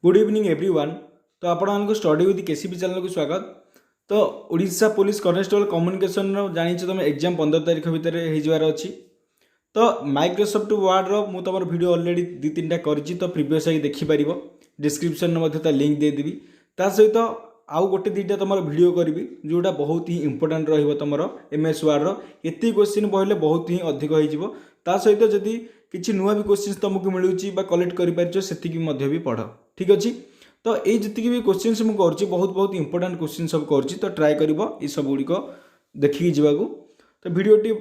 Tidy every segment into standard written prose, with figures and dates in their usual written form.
Good evening everyone. तो आपण study with KCP channel को स्वागत। तो ओडिशा पुलिस कॉन्स्टेबल कम्युनिकेशन जानी तुम एग्जाम 15 तारीख भितर होबार अच्छी। तो माइक्रोसॉफ्ट वर्ड मु तुम वीडियो ऑलरेडी 2-3टा करी तो प्रीवियस देखिपर डिस्क्रिप्शन लिंक देदेवी। ता सहित आउ गोटे 2टा तुम वीडियो करी जोटा बहुत ही इंपोर्टाट रम एमएस वर्ड एति क्वेश्चन पढ़ले बहुत ही अधिक हो सहित जदि किसी नुआ भी क्वेश्चन तुमको मिलूँ कलेक्ट कर भी पढ़ ठीक अच्छे। तो ये जी भी क्वेश्चन मुझे बहुत बहुत इंपोर्टाट क्वेश्चन सब कर तो ट्राए कर सब गुड़िक देखिकी जावाक। तो वीडियोटी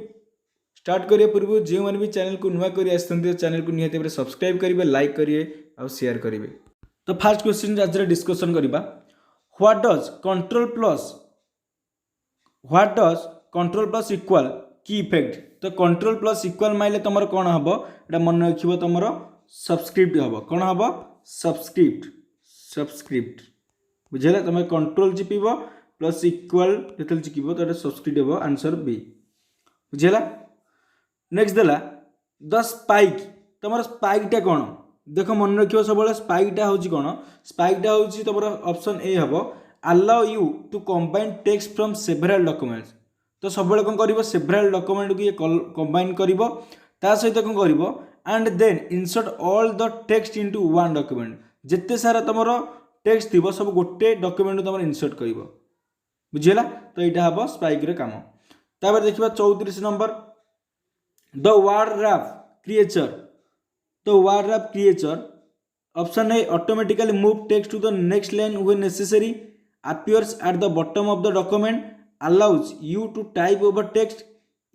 स्टार्ट करने पूर्व जो मैंने भी चैनल को नुआ कर चैनल को निहाती सब्सक्राइब करेंगे, लाइक करेंगे और शेयर करेंगे। तो फास्ट क्वेश्चन आज डिस्कसन करवा what does control plus equal की इफेक्ट। तो कंट्रोल प्लस इक्वल माइले तुम कौन हम ये मन रख तुम सबस्क्रिप्ट हम कौन हम सबस्क्रिप्ट बुझे तुम कंट्रोल चिपिब प्लस इक्वल जो चिपिब तो सबस्क्रिप्ट हम आंसर बी बुझेगा। नेक्स्ट देला द स्पाइक तुम स्पाइकटा कौन देख मन रख सब स्पाइकटा हूँ कौन स्पाइकटा हूँ तुम ऑप्शन ए हम allow you to combine text from several documents. तो सब कौन कर सेवरल डॉक्यूमेंट को ये कंबाइन कर सहित कौन कर and then insert all the text into one document जिते सारा तुम टेक्स्ट थी सब गोटे डॉक्यूमेंट तुम इंसर्ट कर बुझेगा। तो यहाँ हम स्पाइक काम। तापर देखा 34 number the word wrap feature. तो word wrap feature option A automatically move text to the next line when necessary appears at the bottom of the document allows you to type over text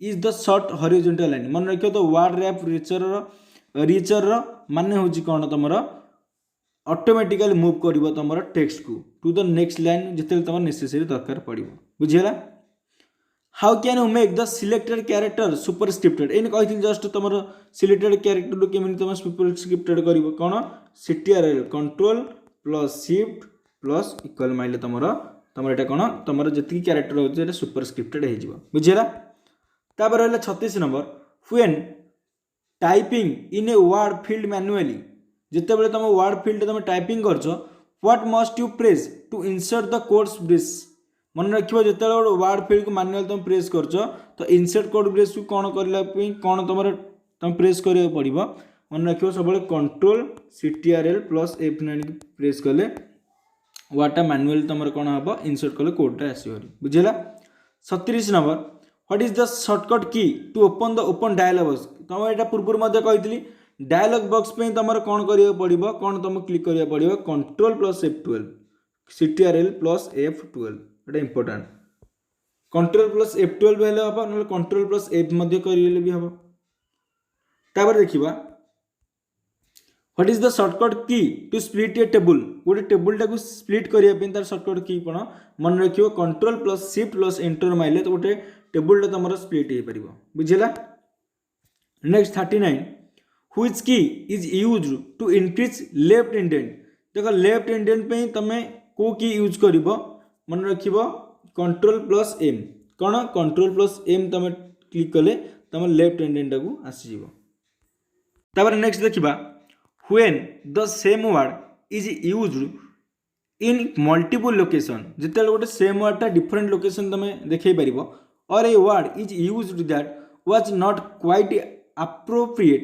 is the short horizontal line। मन रखियो तो word rap richer माने होची कोन तमर automatically move करिवो तमर text को to the next line जिते तमर नेसेसरी दरकार पड़िवो बुझिला। How can you make the selected character superscripted एन कहि जस्ट तमर सिलेक्टेड कैरेक्टर को केमिनि तम सुपरस्क्रिप्टेड करिवो कोन CTRL control plus shift plus equal माइले तुम यहाँ कौन तुम जी क्यारेक्टर हो सुपरस्क्रिप्टेड हो बुझेगा। तापर रहा 36 number when typing in a word field manually जिते बड़े तुम वर्ड फील्ड तुम टाइपिंग कर what must you press to insert the codes brace. मन रखियो जिते वर्ड फील्ड को मैनुअल तुम प्रेस कर तो इंसर्ट कोड ब्रेस को कौन करने कौन तुम प्रेस करा पड़ो मन रखियो सब control CTRL plus F9 press कले वाटा मैनुअल तुम कौन हम इंसर्ट कले कोडटा आसो बुझेगा। 37 number what is the shortcut key to open the open dialog box. तुम यहाँ पूर्व कही डायलॉग बॉक्स पे तुम कौन करा पड़ो कौन तुम क्लिक करा पड़ो control plus F12 CTRL plus F12 ये इंपोर्टेंट कंट्रोल प्लस F12 हेल्ले हम ना कंट्रोल प्लस F करें भी हम। तापर देखा what is the shortcut key to split A table गोटे टेबुलटा को स्प्लिट करने तार शॉर्टकट की कौन मन रखियो control plus shift plus enter माइले तो गोटे टेबुलटा तुम स्प्लिट हो पार बुझेगा। Next 39 which key is use to increase left indent. देख लेफ्ट इंडेंट पे तुम को की यूज कर मन रख कंट्रोल प्लस एम कौन कंट्रोल प्लस एम तुम क्लिक कले तुम लेफ्ट इंडेंटा को आसीज। नेक्स्ट देखा when the same word is used in multiple location जिते गोटे सेम वर्डटा डिफरेंट लोकेशन तुम देखे पार or a word is used that was not quite appropriate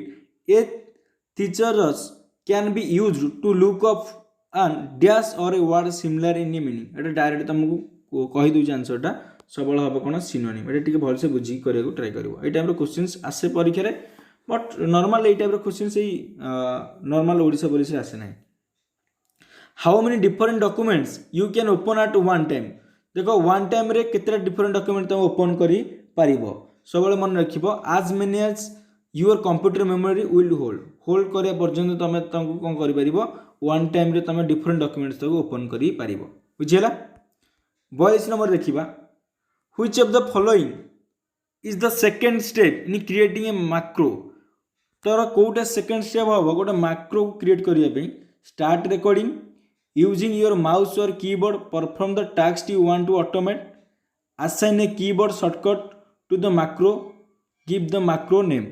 a teachers can be used to look up an dash or a word similar in a meaning. ये direct तुमको कही दूसरी आंसरटा सबल हम कौन सिनोनिम ये भलसे बुझी करने ट्राए कर टाइप क्वेश्चन आसे परीक्षा बट नॉर्मल ये टाइप क्वेश्चन से नॉर्मल ओडिशा पुलिस आसे ना। How many different documents you can open at one time. देखो वन टाइम रे केते डिफरेंट डॉक्यूमेंट तुम ओपन करी पारिबो सब मन रखिबो as many as your computer memory will hold करिया पर्यंत तुम तुमको कौन करि पारिबो वन टाइम रे तुम डिफरेंट डॉक्यूमेंट्स तक ओपन करी पारिबो बुझिला। 42 नंबर देखिबा which of the following is the second step in creating a macro. तर कोटा सेकंड स्टेप हम गोटे मैक्रो क्रिएट करने start recording using your mouse or keyboard perform the task you want to automate assign a keyboard shortcut to the macro give the macro name.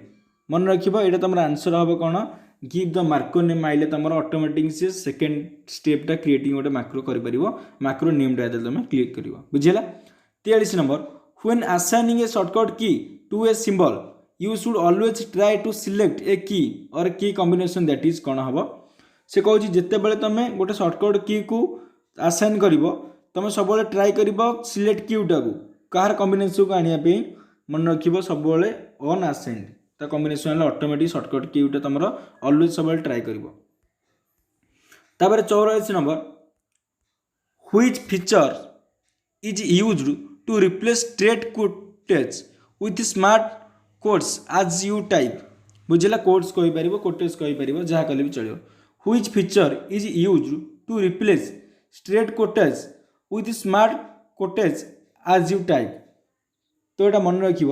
मन रखिबा एटा तुम answer हम कौन गिव द मार्को नेम आइले तुम automatic से second स्टेपटा creating गोटे माक्रो कर माक्रो नेमटा तुम क्लिक कर बुझेगा। 43 number when assigning a shortcut key to a symbol you should always try to select a key or की कॉम्बिनेशन दैट इज कौन हम से कहूँ जिते बड़े तुम गोटे शॉर्टकट की को असाइन कर तुम सब ट्राई कर सिलेक्ट कीटा को कहार कॉम्बिनेशन को आने मन रख सब अन असाइंड ता कॉम्बिनेशन ऑटोमेटिक शॉर्टकट कीटा तुम ऑलवेज सब ट्राई कर। 44 number which feature is used to replace straight quotes with smart quotes as you type बुझेगा कोट्स कहीपर कोटेज कहीपर जहाँ कले भी चलो। Which feature is used to replace straight quotes with smart quotes as you type तो यहाँ मन रख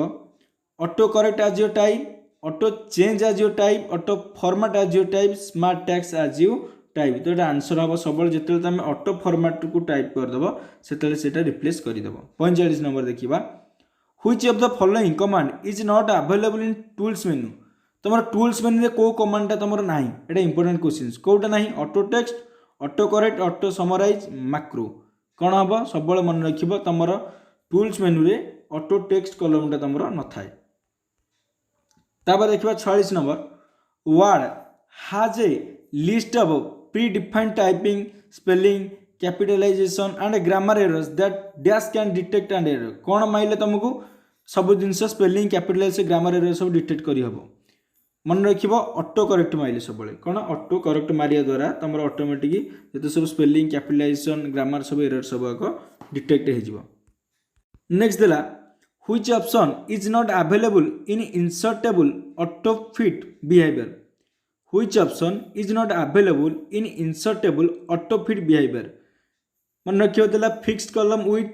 auto correct as your type auto change as your type auto format आज योर टाइप स्मार्ट टैक्स आज यू टाइप तो यहाँ answer हम सब जो तुम ऑटो फॉर्मेट को टाइप करदेव से रिप्लेस करदेव। 45 नंबर देखा which of the following command is not available in tools menu तुम टूल्स मेन्यू रे को कमांडा तुम ना ये इंपोर्टेंट क्वेश्चन कौटा ना auto text auto correct auto summarize macro कौन हम सब मन रख तुम टूल्स मेन्यू रे ऑटो टेक्स्ट कॉलमटा तुम न थाए। देखा 46 number word has a list of predefined typing spelling capitalisation and grammar errors that dash can detect and error कौन माइले तुमको सब जिनस स्पेलिंग कैपिटलाइज ग्रामर एरर सब डिटेक्ट करहब मन रख ऑटो करेक्ट माइले सब कौन ऑटो करेक्ट मारिया द्वारा तुम ऑटोमेटिक जो सब स्पेलिंग कैपिटलाइजेशन ग्रामर सब एरर सब डिटेक्ट हो। नेक्स्ट देला which option is not available in insert table auto fit behavior which option is not available in insert table auto fit behavior मन रखा fixed column with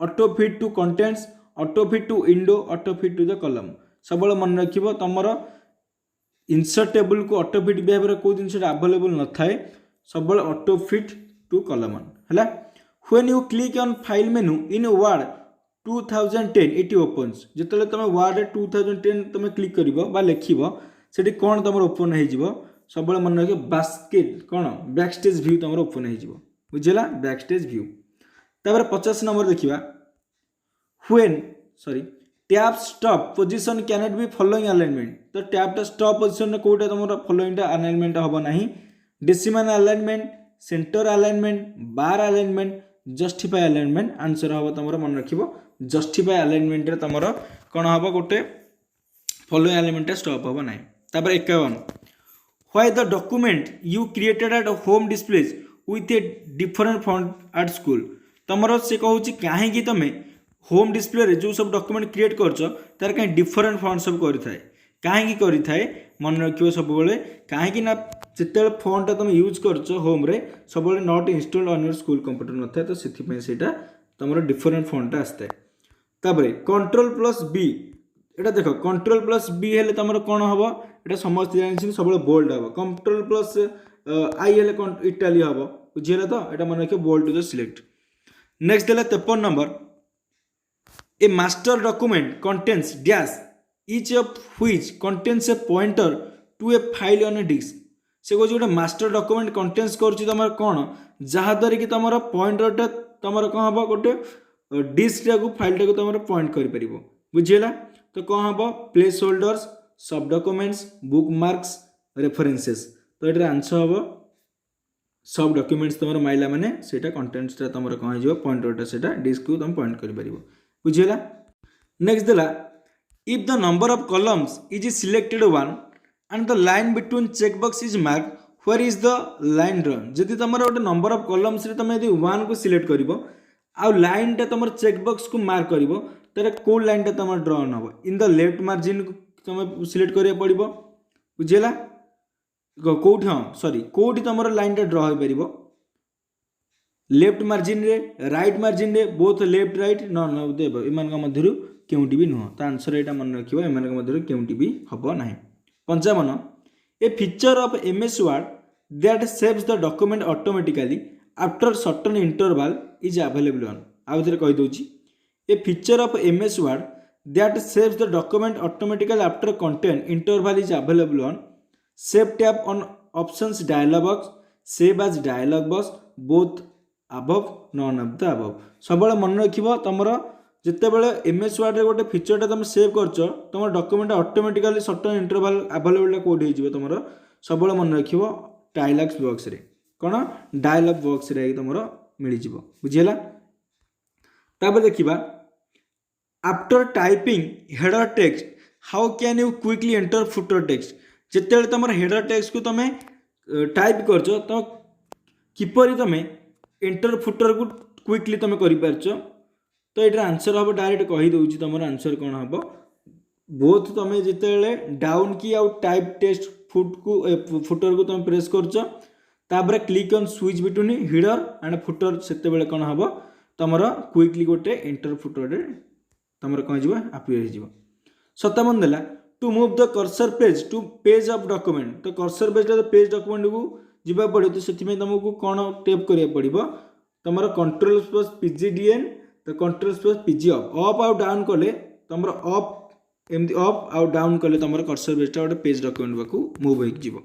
auto fit to contents auto fit to window auto fit to the column सब मन रख तुम इंसर्टेबल को auto fit behaviour कौ जिन available न थाए सब ऑटो फिट टू कॉलम है। When you click on file menu in word 2010 it opens जो तुम वर्ड 2010 तुम क्लिक कर लिख से कौन तुम ओपन हो सब मन रख बास्केट कौन बैकस्टेज व्यू तुम ओपन हो बुझेगा बैकस्टेज व्यू। 50 नंबर देखा when tab stop position cannot be following alignment तो टैबटा स्टॉप पोजिशन कौटा तुम फॉलोइंग अलाइनमेंट हम ना डेसिमल अलाइनमेंट सेंटर अलाइनमेंट बार अलाइनमेंट जस्टिफाई अलाइनमेंट आंसर हम तुम मन रख जस्टिफाई अलाइनमेंट तुम कौन हम गोटे फॉलोइंग अलाइनमेंट स्टॉप हम ना। 51 why the document you created at home displays with a different font at school तुम से कहूँ कहीं तुम होम डिस्प्ले रे जो सब डॉक्यूमेंट क्रिएट कर तार कहीं डिफरेंट फॉन्ट सब करें मन रखिए सब कहीं जिते फोनटा तुम यूज कर होम रे सब not installed on your school computer न था तो से तुम डिफरेंट फोनटा आसता है। Ctrl+B एटा देख Ctrl+B हेले तुम कौन हम ये समस्त जानते सब बोल्ड हम Ctrl+I हेले इटाली हम बुझीगला तो यहाँ मन रखिए bold to the select. Next देला 53 number a master document contains dash each of which contains a pointer to a file on a disk से कौन गोटे मास्टर डॉक्यूमेंट कंटेन्स कर कौन जहाँद्वारा कि तुम पॉइंटरटा तुम कौन हम गोटे डिस्क टाक फाइलटा को तुम पॉइंट कर बुझीगला तो कौन हम प्लेस होल्डर्स सब डॉक्यूमेंट्स बुक मार्क्स रेफरेंसेस तो ये आंसर हम सब डॉक्यूमेंट्स तुम माइला माने सेटा कंटेन्ट्सटा तुम कौन हो पॉइंटरटा से डिस्क को तुम पॉइंट कर बुझीगला। नेक्स्ट देला if the number of columns is selected one and the line between checkbox is marked where is the line drawn जदि तुम गोटे नंबर ऑफ कॉलम्स रे तुम यदि 1 को सिलेक्ट करिवो आ लाइन टा तुम चेकबॉक्स को मार्क करिवो तारे को लाइन टा तुम ड्रॉन हो इन द लेफ्ट मार्जिन को तुम सिलेक्ट करिया पड़िबो बुझेला कोठी हां सॉरी कोठी तुम लाइन टा ड्रॉ हो परिबो लेफ्ट मार्जिन रे राइट मार्जिन रे बोथ लेफ्ट राइट न न देबो इमान का मध्यरु केउटी भी नुह तो आंसर यहाँ मन रखिए एम केउटी भी हम ना। 55 a feature of MS word that saves the document automatically after certain interval is available on आउ थे कहीदे a feature of MS word that saves the document automatically after content interval is available on save tab on options dialog box, save as dialog box both above none of the above. सब मन रखिबो तमरो जितेबाला MS word रे गोटे फीचरटा तुम save कर तुम document automatically certain interval available code हो तुम सब मन रखिबो डायलॉग्स बॉक्स रे कौन डायलॉग बॉक्स रे तुम मिल जाव बुझीला। तापर देखिबा after typing header text how can you quickly enter footer text. जिते तुम हेडर टेक्स्ट को तुम टाइप कर तुम किपरि तुम एंटर फुटर को क्विकली तुम कर तो ये आंसर हम डायरेक्ट कहीदे तुम आंसर कौन हम बोथ तुम जिते डाउन की आउ टाइप टेक्स्ट फुटर को तुम प्रेस कर click on switch between header and footer से कौन हम तुम क्विकली गोटे एंटर फुटर तुम कौन हो अपीयर हो। 57 देला to move the cursor page to page of document. तो कर्सर पेज पेज डॉक्यूमेंट को जीवा पड़े तो से तुमको कौन टेप करिया पड़िबो तुम कंट्रोल प्लस पीजीडीएन तो कंट्रोल प्लस पीजी अप आउ डाउन कले तुम अप एमती अप आउ डाउन कले तुम कर्सर पेजटा गोटे पेज डॉक्यूमेंट पाखु मूव हो जीवो।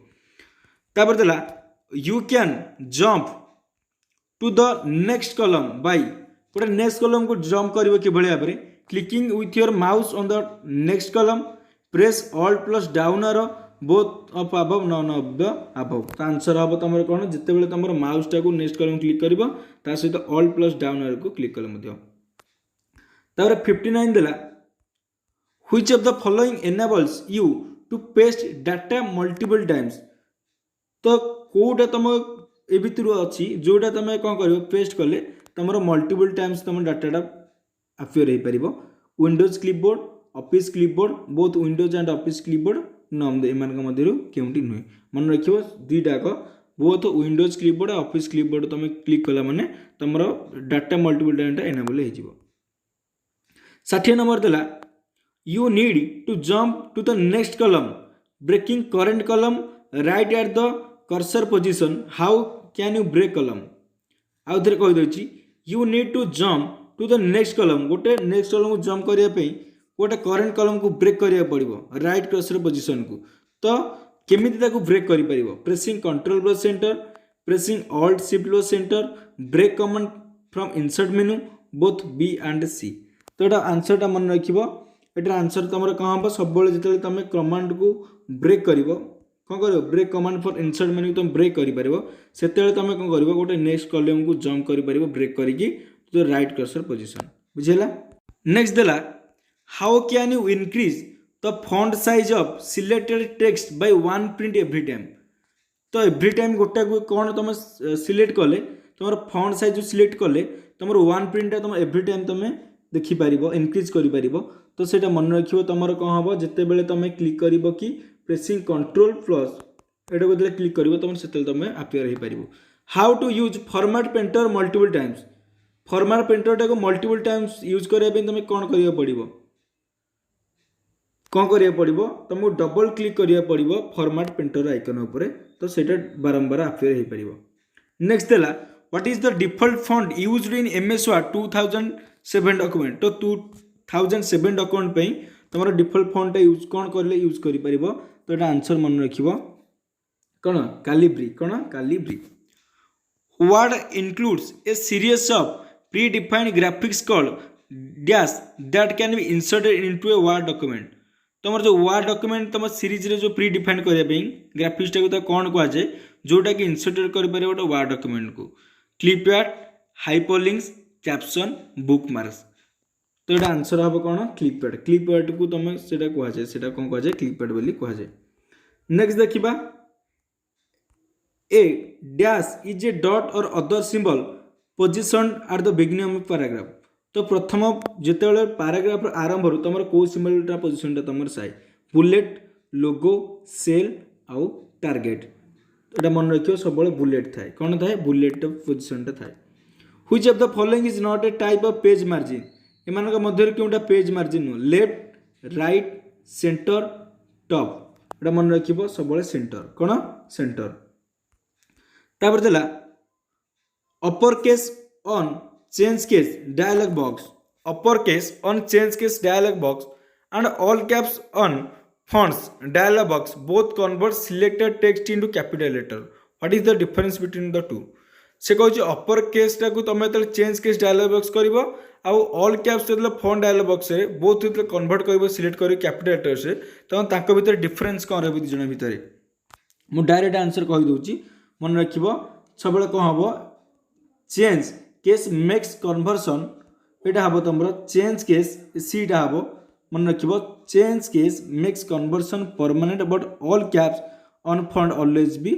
तापर देला you can jump to the next column by गोटे नेक्स्ट कॉलम को जंप करिवो कि भाव में clicking with your mouse on the next column press alt plus down arrow both of above none of the above. तो answer हम तुम कौन जिते बड़े तुम माउसटा को नेक्स्ट कॉलम क्लिक कर सहित ऑल्ट प्लस डाउन एरो को क्लिक कले। 59 देला which of the following enables you to paste data multiple times. तो कोटा तुम ए भितर अच्छी जोटा तुम कौन कर पेस्ट कले तुम मल्टीपल टाइम्स तुम डाटा अपियर हो पार। Windows clipboard office clipboard both Windows and office clipboard नम एम केउटी नुहे मन रखियो दुईटाक both Windows clipboard office clipboard तुम क्लिक कला माने तुम डाटा मल्टीपल डाटा एनेबल हो। 60 नंबर देला you need to jump to the next column breaking current column right at the cursor position how can you break column. आउ थे कहीदे you need to jump to the next column गोटे next column को jump करने गोटे current column को break करिया पड़िबो right cursor position को। तो केमिति ताको ब्रेक करि परिबो pressing control plus enter pressing alt shift plus enter break command from insert menu both B and C. तो एटा आंसरटा मन रखिबो एटा आंसर तुम कौन हम सब जिते तुम कमांड को ब्रेक कर कौन कर break command for insert menu तुम ब्रेक कर से तुम कौन कर गोटे नेक्स्ट कॉलम को जंप कर ब्रेक करके तो राइट कर्सर पोजिशन बुझेला। नेक्स्ट देला how can you increase the font size of selected text by one print every time. तो एवरी टाइम गोटा कौन तुम सिलेक्ट कले तुम फॉन्ट साइज सिलेक्ट कले तुम वन प्रिंटा तुम एवरी टाइम तुम देखिपार इनक्रीज कर तो सेटा मन रखियो तुम कौन हम जिते बेले तुम क्लिक कर कि प्रेसिंग कंट्रोल प्लस एटा को क्लिक कर तुम से तुम अपीयर हो पार। How to use format painter multiple times. Format पेंटरटा को मल्टीपल टाइम्स यूज करने तुम कौन करिया पड़िबो कौन करिया पड़िबो तुमको डबल क्लिक करिया पड़िबो फॉर्मेट पेंटर आइकन ऊपर तो सेटा बारंबार अपीयर हो पार। नेक्स्ट देला what is the default font used in MS word 2007 document. तो 2007 डॉक्यूमेंट पे तुम डिफॉल्ट फॉन्ट यूज कौन करले यूज करि परिबो तो एटा आंसर मन रखिबो कौन कैलिब्री कौन Calibri. Word includes A series of pre defined graphics called dash that can be inserted into a word document. तुम जो वर्ड डॉक्यूमेंट तुम सीरीज रे जो प्री डिफाइन करने ग्राफिक्स को कौन कहुए जोटा कि इंसर्टेड कर गोटे वर्ड डॉक्यूमेंट को क्लिपआर्ट हाइपरलिंक्स कैप्शन बुकमार्क्स। तो ये आंसर हम कौन क्लिपआर्ट क्लिपआर्ट को तुम से कहुए से कौन कहुए क्लिपआर्ट बोली कहुए। नेक्स्ट देखिबा ए डैश इज ए डॉट और other symbol position at the beginning of paragraph. तो प्रथम जिते पैराग्राफ आरंभ तुम कौ सिंबल पोजिशन तुम साइ बुलेट लोगो सेल आउ टार्गेट। एटा मन रखियो सब बुलेट थाए कौन थाए बुलेट पोजिशन थाए। Which of the following is not a type of page margin. एमान मध्य क्योंटा page margin left right center top एटा मन रखियो सब सेंटर कौन सेंटर। तापर देला upper case on change case dialog box upper case on change case dialog box and all caps on fonts dialog box both convert selected text into capital letter. What is the difference between the two? से कहूँ अपर केसटा को तुम जो change case dialog box कर all caps जो font dialogue box रे both जो convert कर सिलेक्ट कर कैपिटल लेटर से तो भितर डिफरेंस कौन रही दुजन भितर मुझे डायरेक्ट आंसर कहीदे मन रख सब कौन हम चेंज केस मेक्स कन्वर्सन यहाँ हम तुम चेंज केस सीटा हम मन रख change case makes conversion permanent but all caps on font always be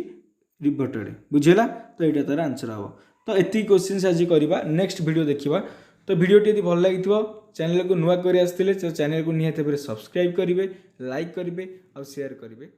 reverted बुझेगा तो यहाँ तार आंसर हम तो ये क्वेश्चन आज करवा नेक्स्ट वीडियो देखा तो वीडियोटी यदि भल लगी चैनल को नुआ कर आसते चैनल को निहाती भाव सब्सक्राइब करेंगे लाइक करेंगे और शेयर करेंगे।